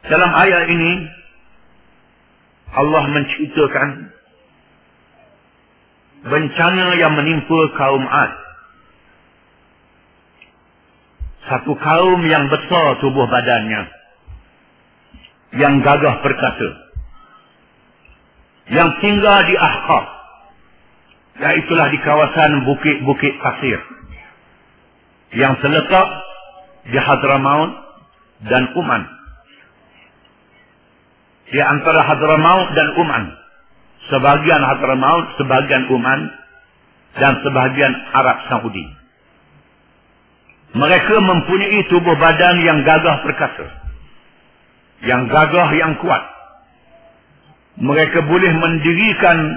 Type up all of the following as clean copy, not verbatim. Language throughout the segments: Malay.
Dalam ayat ini Allah menceritakan bencana yang menimpa kaum Ad. Satu kaum yang besar tubuh badannya, yang gagah perkasa, yang tinggal di Ahqaf, iaitulah di kawasan bukit-bukit pasir yang terletak di Hadramaut dan Uman. Di antara Hadramaut dan Uman, sebahagian Hadramaut, sebahagian Uman, dan sebahagian Arab Saudi. Mereka mempunyai tubuh badan yang gagah perkasa, yang gagah, yang kuat. Mereka boleh mendirikan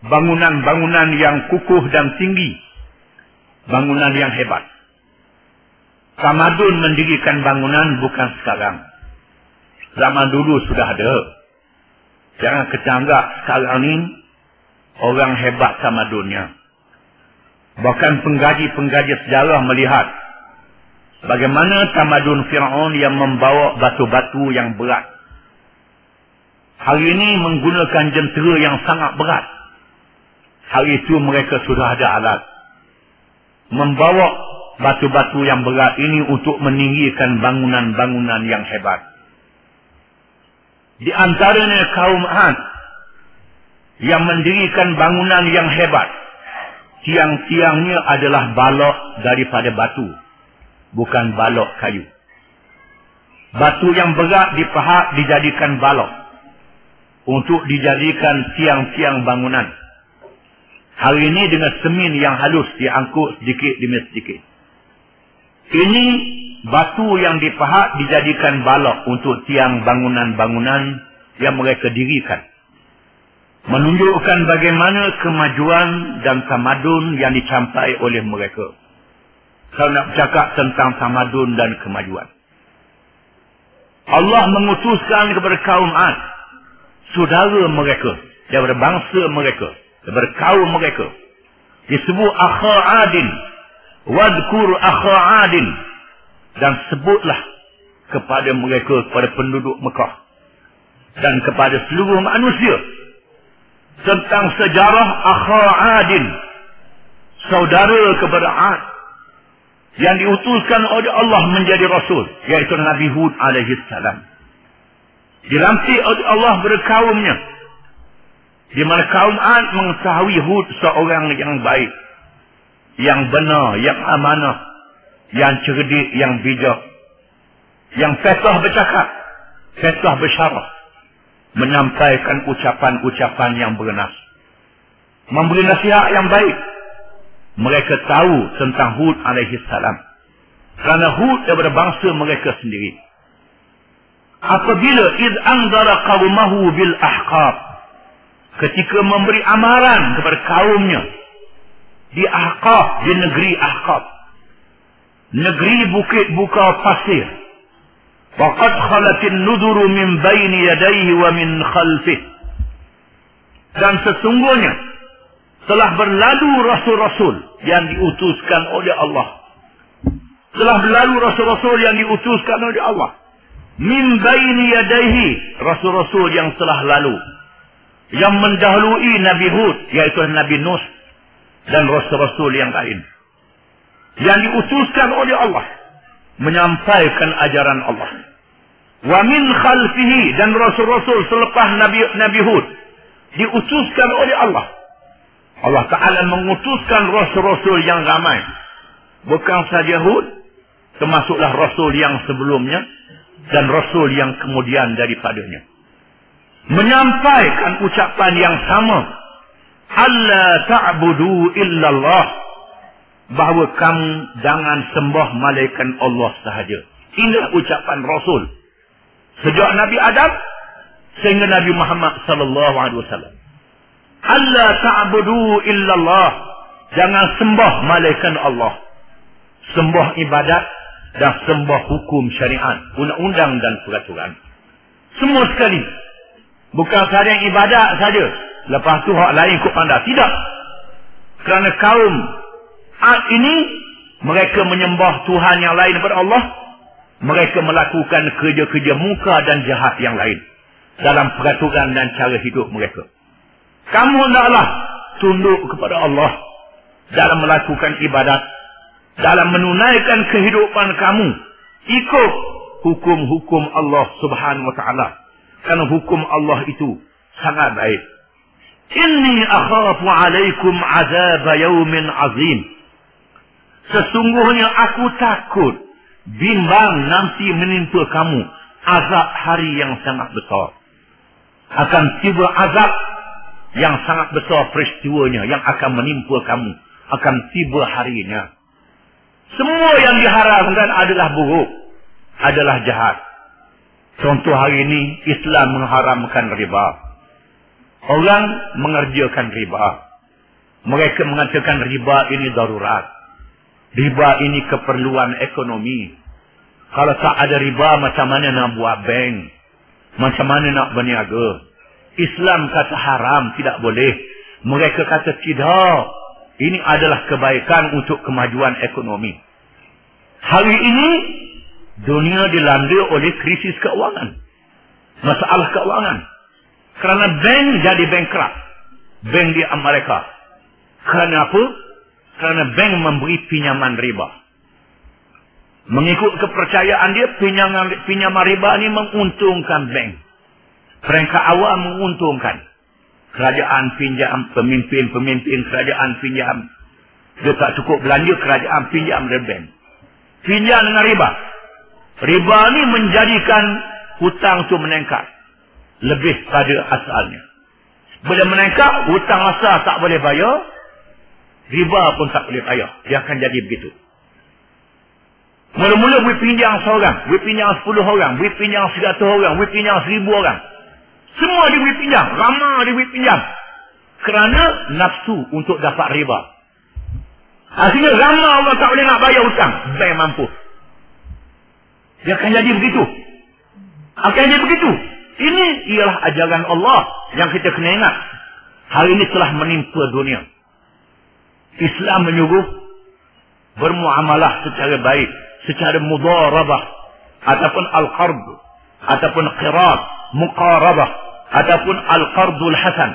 bangunan-bangunan yang kukuh dan tinggi, bangunan yang hebat. Tamadun mendirikan bangunan bukan sekarang. Zaman dulu sudah ada. Jangan kecanggak sekarang ni orang hebat tamadunnya. Bahkan penggaji-penggaji sejarah melihat bagaimana tamadun Fir'aun yang membawa batu-batu yang berat. Hari ini menggunakan jentera yang sangat berat. Hari itu mereka sudah ada alat membawa batu-batu yang berat ini untuk meninggikan bangunan-bangunan yang hebat. Di antaranya kaum Ad yang mendirikan bangunan yang hebat. Tiang-tiangnya adalah balok daripada batu, bukan balok kayu. Batu yang berat dipahat dijadikan balok untuk dijadikan tiang-tiang bangunan. Hari ini dengan semen yang halus diangkut sedikit demi sedikit. Ini batu yang dipahat dijadikan balok untuk tiang bangunan-bangunan yang mereka dirikan. Menunjukkan bagaimana kemajuan dan tamadun yang dicapai oleh mereka. Kalau nak bercakap tentang tamadun dan kemajuan, Allah mengutuskan kepada kaum Ad, saudara mereka, daripada bangsa mereka, daripada kaum mereka, disebut akha Adin, wadkur akha Adin, dan sebutlah kepada mereka, kepada penduduk Mekah dan kepada seluruh manusia tentang sejarah akha Adin, saudara kepada Ad, yang diutuskan oleh Allah menjadi Rasul, iaitu Nabi Hud alaihi salam. Dilantik oleh Allah berkaumnya, di mana kaum Ad mengetahui Hud seorang yang baik, yang benar, yang amanah, yang cerdik, yang bijak, yang fasih bercakap, fasih bersyarah, menyampaikan ucapan-ucapan yang bernas, memberi nasihat yang baik. Mereka tahu tentang Hud alaihi salam, kerana Hud daripada bangsa mereka sendiri. Apabila id anzara qaumahu bil ahqaf, ketika memberi amaran kepada kaumnya di Ahqaf, di negeri Ahqaf, negeri bukit buka pasir. Waqad khalatin nuduru min baini yadayhi wa min khalfih, dan sesungguhnya telah berlalu rasul-rasul yang diutuskan oleh Allah. Telah berlalu rasul-rasul yang diutuskan oleh Allah. Min baini yadayhi, rasul-rasul yang telah lalu, yang mendahului Nabi Hud, iaitu Nabi Nuh, dan rasul-rasul yang lain, yang diutuskan oleh Allah menyampaikan ajaran Allah. Wa min khalfihi, dan rasul-rasul selepas Nabi Hud diutuskan oleh Allah. Allah Ta'ala mengutuskan rasul-rasul yang ramai. Bukan saja Hud, termasuklah rasul yang sebelumnya dan rasul yang kemudian daripadanya, menyampaikan ucapan yang sama. Alla ta'budu illallah, bahawa kamu jangan sembah malaikat Allah sahaja. Inilah ucapan rasul sejak Nabi Adam sehingga Nabi Muhammad sallallahu alaihi wasallam. Alla ta'budu illallah, jangan sembah malaikat Allah, sembah ibadat dan sembah hukum syariat, undang-undang dan peraturan. Semua sekali. Bukan sahaja yang ibadat saja, lepas tu hak lain ikut pandai. Tidak. Kerana kaum Ad ini, mereka menyembah Tuhan yang lain daripada Allah. Mereka melakukan kerja-kerja muka dan jahat yang lain dalam peraturan dan cara hidup mereka. Kamu hendaklah tunduk kepada Allah dalam melakukan ibadat, dalam menunaikan kehidupan kamu. Ikut hukum-hukum Allah Subhanahu wa ta'ala. Karena hukum Allah itu sangat baik. Inni akhafu alaikum azab yaumin azim. Sesungguhnya aku takut, bimbang nanti menimpa kamu azab hari yang sangat besar. Akan tiba azab yang sangat besar peristiwanya yang akan menimpa kamu. Akan tiba harinya. Semua yang diharamkan adalah buruk, adalah jahat. Contoh hari ini, Islam mengharamkan riba. Orang mengerjakan riba. Mereka mengatakan riba ini darurat. Riba ini keperluan ekonomi. Kalau tak ada riba, macam mana nak buat bank? Macam mana nak berniaga? Islam kata haram, tidak boleh. Mereka kata tidak. Ini adalah kebaikan untuk kemajuan ekonomi. Hari ini, dunia dilanda oleh krisis keuangan. Masalah keuangan. Kerana bank jadi bankrupt. Bank di Amerika. Kerana apa? Kerana bank memberi pinjaman riba. Mengikut kepercayaan dia, pinjaman riba ini menguntungkan bank. Peringkat awal menguntungkan. Kerajaan pinjam, pemimpin kerajaan pinjam. Dia tak cukup belanja, kerajaan pinjam dari bank. Pinjam dengan riba. Riba ni menjadikan hutang tu meningkat. Lebih pada asalnya. Bila meningkat, hutang asal tak boleh bayar. Riba pun tak boleh bayar. Dia akan jadi begitu. Mula-mula boleh pinjam seorang, boleh pinjam 10 orang, boleh pinjam 100 orang, boleh pinjam 1000 orang. Semua dia boleh pinjam. Ramai dia boleh pinjam. Kerana nafsu untuk dapat riba. Akhirnya ramai orang tak boleh nak bayar hutang. Bank mampu. Dia akan jadi begitu. Akan jadi begitu. Ini ialah ajaran Allah yang kita kena ingat. Hari ini telah menimpa dunia. Islam menyuruh bermuamalah secara baik. Secara mudarabah. Ataupun al-qard. Ataupun qirat. Muqarabah. Ataupun al-qardul hasan.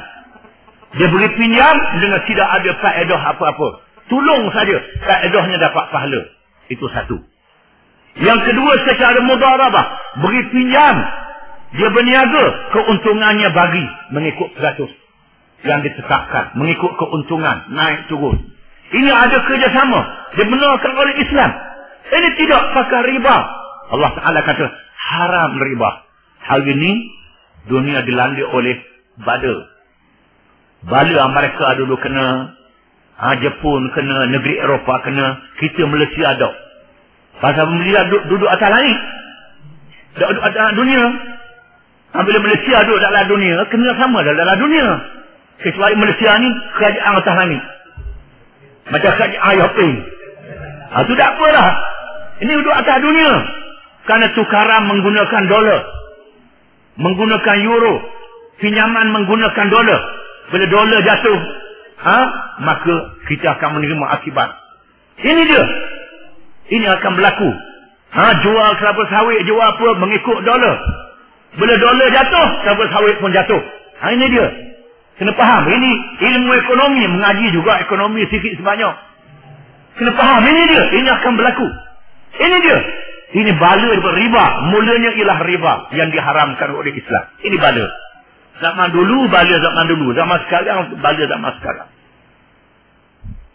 Dia beri pinjam dengan tidak ada faedah apa-apa. Tolong saja. Faedahnya dapat pahala. Itu satu. Yang kedua secara mudarabah. Beri pinjam. Dia berniaga. Keuntungannya bagi. Mengikut 100. Yang ditetapkan. Mengikut keuntungan. Naik turun. Ini ada kerjasama. Dibenarkan oleh Islam. Ini tidak pakai riba. Allah Ta'ala kata haram riba. Hari ini dunia dilanda oleh bala. Bala Amerika dulu kena. Jepun kena. Negeri Eropah kena. Kita Malaysia ada. Pasal Malaysia duduk atas langit. Duduk atas dunia. Bila Malaysia duduk dalam dunia, kena sama dalam dunia. Kecuali Malaysia ni kerajaan atas langit. Macam kerajaan Jepun. Itu tak apalah. Ini duduk atas dunia. Kerana tukaran menggunakan dolar. Menggunakan euro. Pinjaman menggunakan dolar. Bila dolar jatuh, maka kita akan menerima akibat. Ini dia. Ini akan berlaku. Jual kelapa sawit, jual apa, mengikut dolar. Bila dolar jatuh, kelapa sawit pun jatuh. Ini dia. Kena faham. Ini ilmu ekonomi. Mengaji juga ekonomi sikit sebanyak. Kena faham. Ini dia. Ini akan berlaku. Ini dia. Ini bala riba. Mulanya ialah riba yang diharamkan oleh Islam. Ini bala. Zaman dulu, bala zaman dulu. Zaman sekarang, bala zaman sekarang.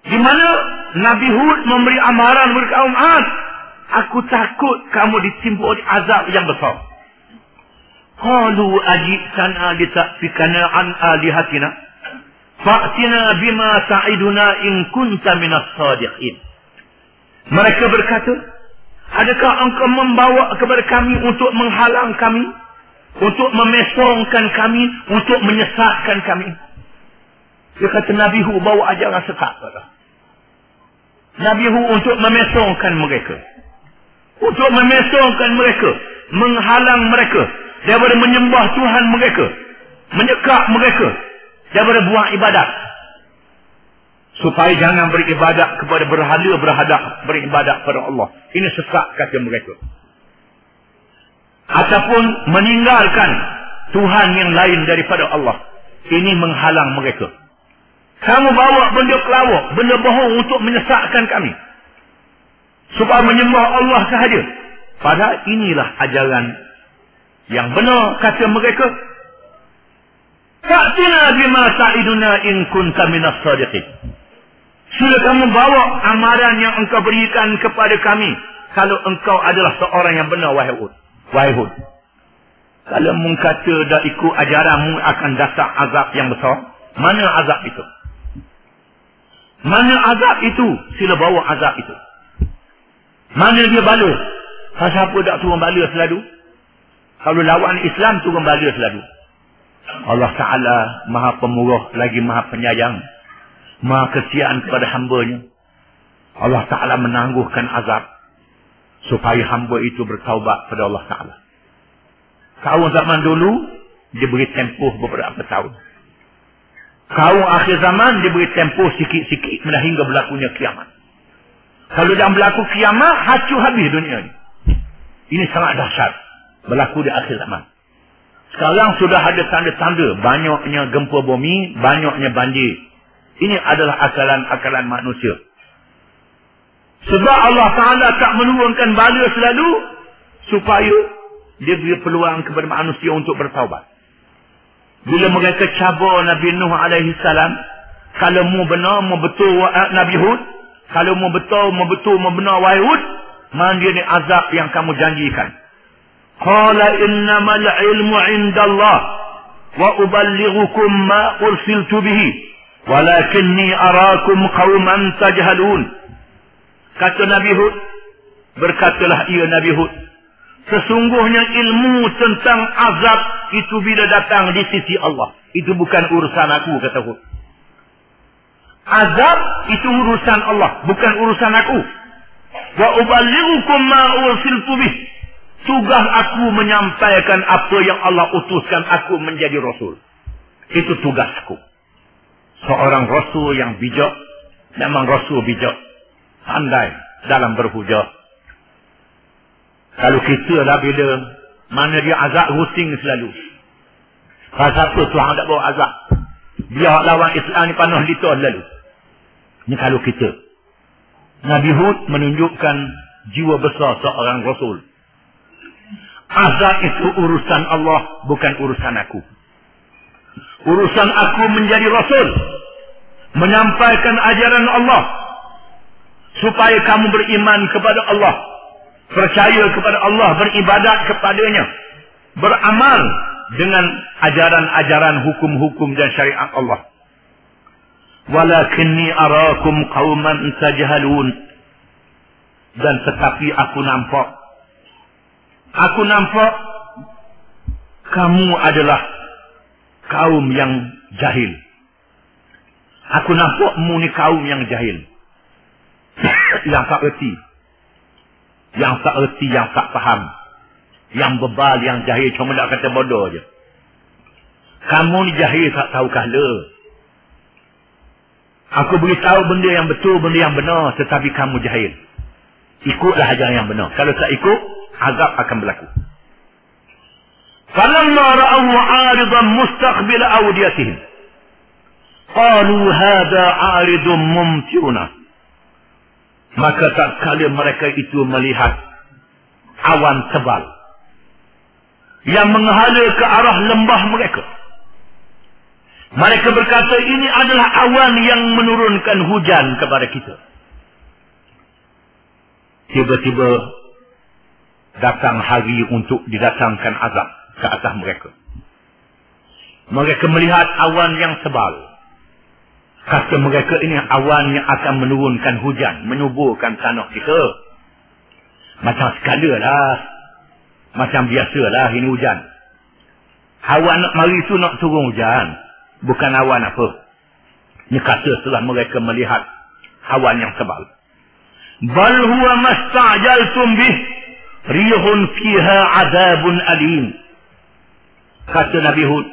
Di mana Nabi Hud memberi amaran kepada kaum Ad. Aku takut kamu ditimpa oleh azab yang besar. Qalu ajitana litakfikana an alihatina. Fa'tina bima ta'iduna in kunta minas sadiqin. Mereka berkata, adakah engkau membawa kepada kami untuk menghalang kami? Untuk memesongkan kami? Untuk menyesatkan kami? Dia kata Nabi Hud bawa ajaran sesat. Nabi Hud untuk memesongkan mereka. Untuk memesongkan mereka. Menghalang mereka. Daripada menyembah Tuhan mereka. Menyekap mereka. Daripada buat ibadat. Supaya jangan beribadat kepada berhala berhadap. Beribadat kepada Allah. Ini sesat kata mereka. ataupun meninggalkan Tuhan yang lain daripada Allah. Ini menghalang mereka. Kamu bawa benda kelawak, benda bohong untuk menyesatkan kami, supaya menyembah Allah sahaja. Padahal inilah ajaran yang benar, kata mereka. Fa'tina bima ta'iduna in kunta minas sadiqin. Sila kamu bawa amaran yang engkau berikan kepada kami, kalau engkau adalah seorang yang benar, wahai Hud. Kalau mu kata dah ikut ajaranmu akan datang azab yang besar, mana azab itu? Mana azab itu? Sila bawa azab itu. Mana dia bala? Siapa tak turun bala selalu? Kalau lawan Islam turun bala selalu. Allah Ta'ala Maha Pemurah lagi Maha Penyayang, Maha kesian kepada hamba-Nya. Allah Ta'ala menangguhkan azab supaya hamba itu bertaubat pada Allah Ta'ala. Kaum zaman dulu diberi tempoh beberapa tahun. Kaum akhir zaman diberi tempoh sikit-sikit hingga berlakunya kiamat. Kalau dah berlaku kiamat, hancur habis dunia ini. Ini sangat dahsyat berlaku di akhir zaman. Sekarang sudah ada tanda-tanda banyaknya gempa bumi, banyaknya banjir. Ini adalah akalan-akalan manusia. Sebab Allah Ta'ala tak menurunkan bala selalu supaya dia beri peluang kepada manusia untuk bertaubat. Bila mereka cabar Nabi Nuh alaihi salam, kalau mu benar, mu betul Nabi Hud, kalau mu betul, mu benar wahai Hud, mana dia ni azab yang kamu janjikan. Qala innamal ilmu indallah wa uballighukum ma ursiltu bihi walakinni arakum qauman tajhalun. Kata Nabi Hud, berkatalah ia Nabi Hud, sesungguhnya ilmu tentang azab itu bila datang di sisi Allah, itu bukan urusan aku, kata Hud. Azab itu urusan Allah, bukan urusan aku. Wa uballighukum ma ursiltu bih. Tugas aku menyampaikan apa yang Allah utuskan aku menjadi rasul. Itu tugasku. Seorang rasul yang bijak, memang rasul bijak, pandai dalam berhujah. Kalau kita dah bila mana dia azab, rusing selalu. Pasal apa Tuhan tak bawa azab? Biar lawan Islam ni panuh litah lalu. Ini kalau kita. Nabi Hud menunjukkan jiwa besar seorang rasul. Azab itu urusan Allah, bukan urusan aku. Urusan aku menjadi rasul, menyampaikan ajaran Allah, supaya kamu beriman kepada Allah, percaya kepada Allah, beribadat kepadanya, beramal dengan ajaran-ajaran hukum-hukum dan syariat Allah. Walakinni arakum qauman tajhalun. Dan tetapi aku nampak kamu adalah kaum yang jahil. Aku nampakmu ni kaum yang jahil. Yang tak erti. Yang tak erti, yang tak faham. Yang bebal, yang jahil, cuma nak kata bodoh je. Kamu ni jahil, tak tahu kahla. Aku beritahu benda yang betul, benda yang benar, tetapi kamu jahil. Ikutlah ajaran yang benar. Kalau tak ikut, azab akan berlaku. Falamma ra'aw 'aridan mustaqbil awdiyatihim qalu hadha 'aridun mumtiruna. Maka tak kala mereka itu melihat awan tebal yang menghala ke arah lembah mereka, mereka berkata, ini adalah awan yang menurunkan hujan kepada kita. Tiba-tiba datang hari untuk didatangkan azab ke atas mereka. Mereka melihat awan yang tebal. Kata mereka, ini awan yang akan menurunkan hujan, menyuburkan tanah kita. Macam sekala lah, macam biasa lah ini hujan. Awan nak mari tu nak turun hujan, bukan awan apa. Ini kata setelah mereka melihat awan yang tebal. Bal huwa masta'jaltum bih rihun fiha azabun alim. Kata Nabi Hud,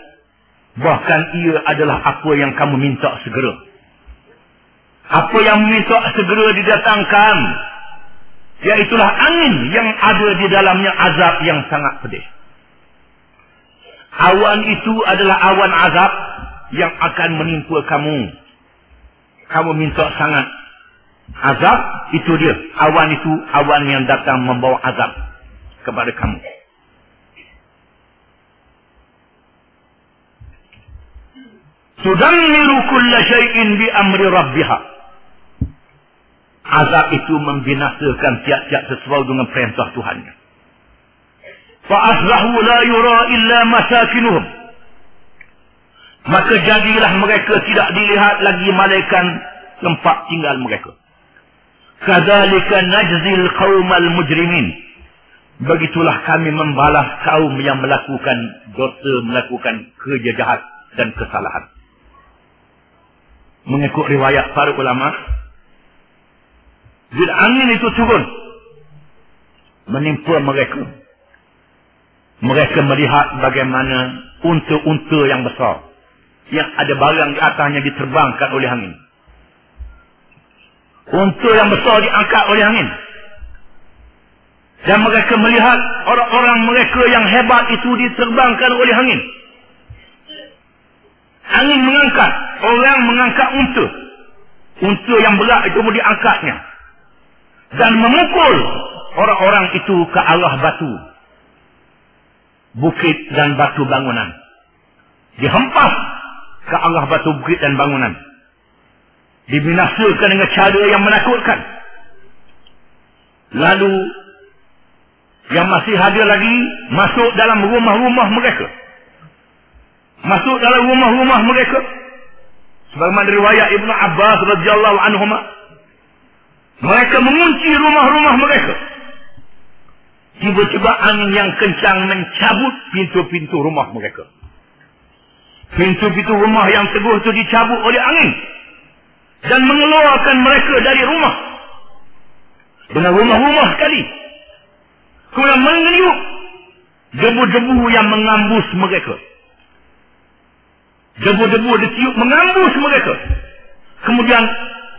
bahkan ia adalah apa yang kamu minta segera. Apa yang minta segera didatangkan, iaitulah angin yang ada di dalamnya azab yang sangat pedih. Awan itu adalah awan azab yang akan menimpa kamu. Kamu minta sangat azab, itu dia. Awan itu awan yang datang membawa azab kepada kamu. Tudammiru kulla syai'in bi amri rabbiha. Azab itu membinasakan tiap-tiap sesuatu dengan perintah Tuhannya. Fa'aslahu la yura illa masakinuhum. Maka jadilah mereka tidak dilihat lagi malaikat tempat tinggal mereka. Kadzalika najzil qaumal mujrimin. Begitulah kami membalas kaum yang melakukan dosa, melakukan kerja jahat dan kesalahan. Mengikut riwayat para ulama, bila angin itu turun menimpa mereka, mereka melihat bagaimana unta-unta yang besar yang ada barang di atasnya diterbangkan oleh angin. Unta yang besar diangkat oleh angin. Dan mereka melihat orang-orang mereka yang hebat itu diterbangkan oleh angin. Angin mengangkat, orang mengangkat unta. Unta yang berat itu pun diangkatnya. Dan memukul orang-orang itu ke arah batu. Bukit dan batu bangunan. Dihempas ke arah batu bukit dan bangunan. Dibinasakan dengan cara yang menakutkan. Lalu yang masih ada lagi masuk dalam rumah-rumah mereka. Masuk dalam rumah-rumah mereka. Sebagaimana riwayat Ibnu Abbas radhiyallahu anhuma, mereka mengunci rumah-rumah mereka. Tiba-tiba angin yang kencang mencabut pintu-pintu rumah mereka. Pintu-pintu rumah yang teguh itu dicabut oleh angin dan mengeluarkan mereka dari rumah. Dengan rumah-rumah sekali. Kemudian mengeniuk debu-debu yang mengambus mereka. Debu-debu ditiup mengambus mereka. Kemudian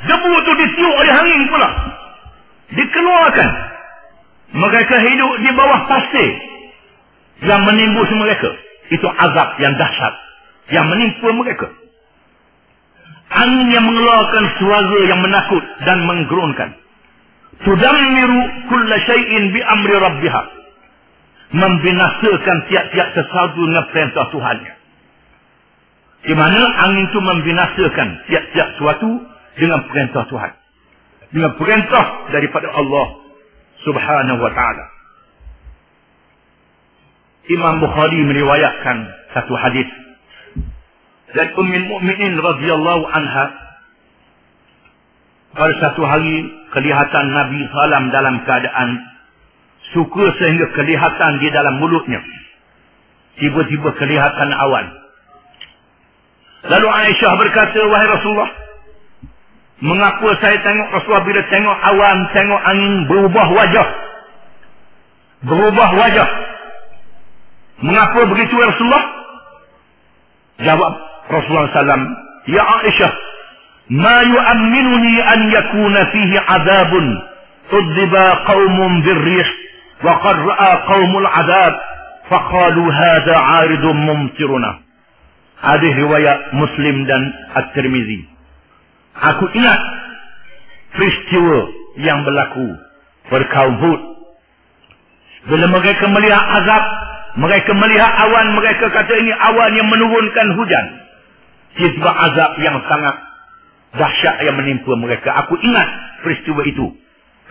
debu itu ditiup oleh angin pula. Dikeluarkan. Mereka hidup di bawah pasir yang menimbus mereka. Itu azab yang dahsyat yang menimpa mereka. Angin yang mengeluarkan suara yang menakut dan menggerunkan. Tudammiru kulla syai'in bi amri rabbiha. Membinasakan tiap-tiap sesuatu dengan perintah Tuhannya. Di mana angin itu membinasakan tiap-tiap sesuatu dengan perintah Tuhan. Dengan perintah daripada Allah Subhanahu wa ta'ala. Imam Bukhari meriwayatkan satu hadis dari Ummul Mukminin radhiyallahu anha. Pada satu hari kelihatan Nabi SAW dalam keadaan suka sehingga kelihatan di dalam mulutnya. Tiba-tiba kelihatan awan. Lalu Aisyah berkata, wahai Rasulullah, mengapa saya tengok Rasulullah bila tengok awan, tengok angin berubah wajah? Berubah wajah. Mengapa begitu Rasulullah? Jawab Rasulullah SAW, ya Aisyah, ma yu'amminuni an yakuna fihi azabun udhiba qawmun birrih wa qad ra'a qawmul azab faqalu hadha 'aridun mumtiruna. Hadis riwayat Muslim dan At-Tirmizi. Aku ingat peristiwa yang berlaku pada kaum Hud. Bila mereka melihat azab, mereka melihat awan, mereka kata ini awan yang menurunkan hujan. Tiba-tiba azab yang sangat dahsyat yang menimpa mereka. Aku ingat peristiwa itu,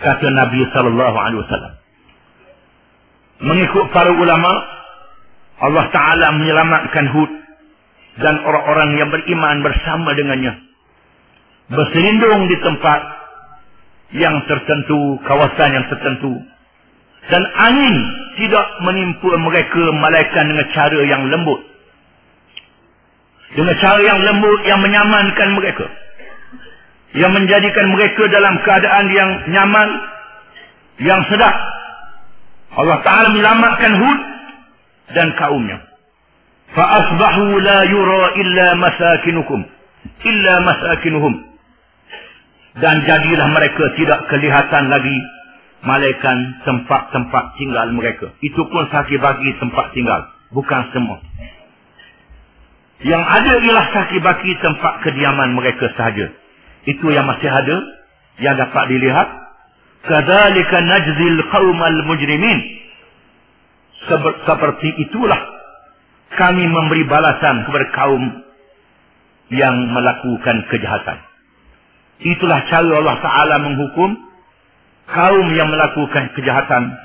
kata Nabi SAW. Mengikut para ulama, Allah Ta'ala menyelamatkan Hud dan orang-orang yang beriman bersama dengannya. Berselindung di tempat yang tertentu, kawasan yang tertentu. Dan angin tidak menimpa mereka malaikat dengan cara yang lembut. Dengan cara yang lembut yang menyamankan mereka. Yang menjadikan mereka dalam keadaan yang nyaman, yang sedap. Allah Ta'ala menyelamatkan Hud dan kaumnya. فَأَصْبَحُوا لَا يُرَى إِلَّا مَسَاكِنُهُمْ. Dan jadilah mereka tidak kelihatan lagi malaikat tempat-tempat tinggal mereka. Itu pun saki bagi tempat tinggal, bukan semua. Yang ada ialah kaki-baki tempat kediaman mereka sahaja. Itu yang masih ada, yang dapat dilihat. Kadzalika najzil qaumal mujrimin. Seperti itulah kami memberi balasan kepada kaum yang melakukan kejahatan. Itulah cara Allah Ta'ala menghukum kaum yang melakukan kejahatan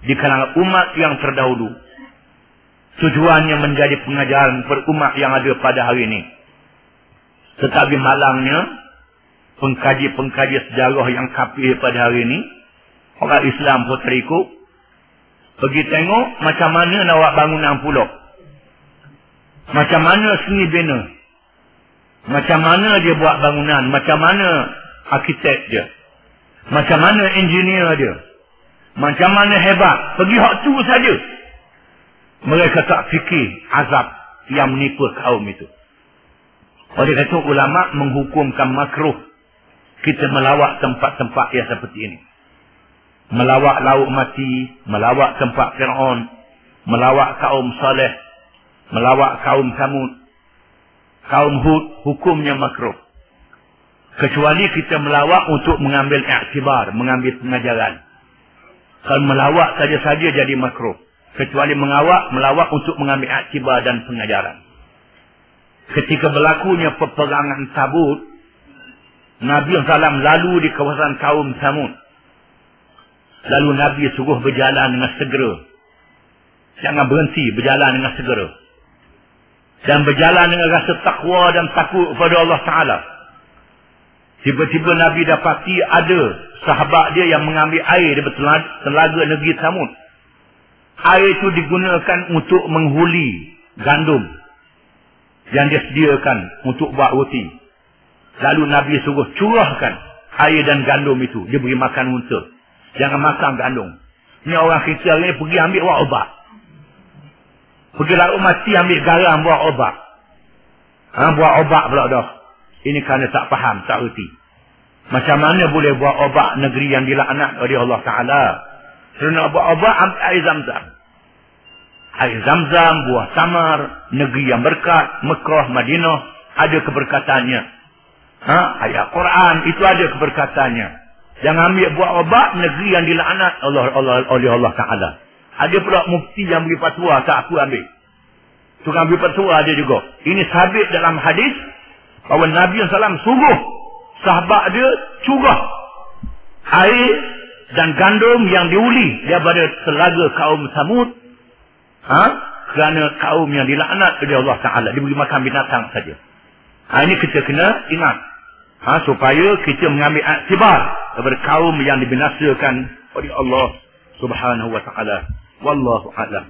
di kalangan umat yang terdahulu. Tujuannya menjadi pengajaran kepada umat yang ada pada hari ini. Tetapi malangnya, pengkaji-pengkaji sejarah yang kafir pada hari ini, orang Islam Puerto Rico, pergi tengok macam mana nak buat bangunan pulau. Macam mana seni bina. Macam mana dia buat bangunan. Macam mana arkitek dia. Macam mana engineer dia. Macam mana hebat. Pergi hak tu saja. Mereka tak fikir azab yang menipu kaum itu. Oleh karena itu ulama menghukumkan makruh kita melawat tempat-tempat yang seperti ini. Melawat laut mati, melawat tempat Fir'aun, melawat kaum Saleh, melawat kaum Samud, kaum Hud, hukumnya makruh. Kecuali kita melawat untuk mengambil iktibar, mengambil pengajaran. Kalau melawat saja-saja jadi makruh. Kecuali melawat untuk mengambil iktibar dan pengajaran. Ketika berlakunya peperangan Tabuk, Nabi SAW lalu di kawasan kaum Samud. Lalu Nabi suruh berjalan dengan segera. Jangan berhenti, berjalan dengan segera. Dan berjalan dengan rasa takwa dan takut kepada Allah Ta'ala. Tiba-tiba Nabi dapati ada sahabat dia yang mengambil air di telaga negeri Samud. Air itu digunakan untuk menghuli gandum yang dia sediakan untuk buat roti. Lalu Nabi suruh curahkan air dan gandum itu. Dia beri makan unta. Jangan makan gandum. Ni orang kita ni pergi ambil buat obat. Pergi laut mati ambil garam buat obat. Buat obat pula dah. Ini kerana tak faham, tak erti. Macam mana boleh buat obat negeri yang dilaknat oleh Allah Ta'ala? Kalau nak buat obat, ambil air Zam-Zam. Air Zam-Zam, buah tamar, negeri yang berkat, Mekah, Madinah, ada keberkatannya. Ayat Quran, itu ada keberkatannya. Jangan ambil buat obat negeri yang dilaknat oleh Allah Ta'ala. Ada pula mufti yang beri fatwa, tak aku ambil. Tukang beri fatwa ada juga. Ini sabit dalam hadis bahawa Nabi SAW suruh sahabat dia curah air dan gandum yang diuli daripada telaga kaum Samud. Kerana kaum yang dilaknat oleh Allah Ta'ala. Dia beri makan binatang saja. Ini kita kena ingat. Supaya kita mengambil iktibar daripada kaum yang dibinasakan oleh Allah Subhanahu wa Ta'ala. Wallahu a'lam.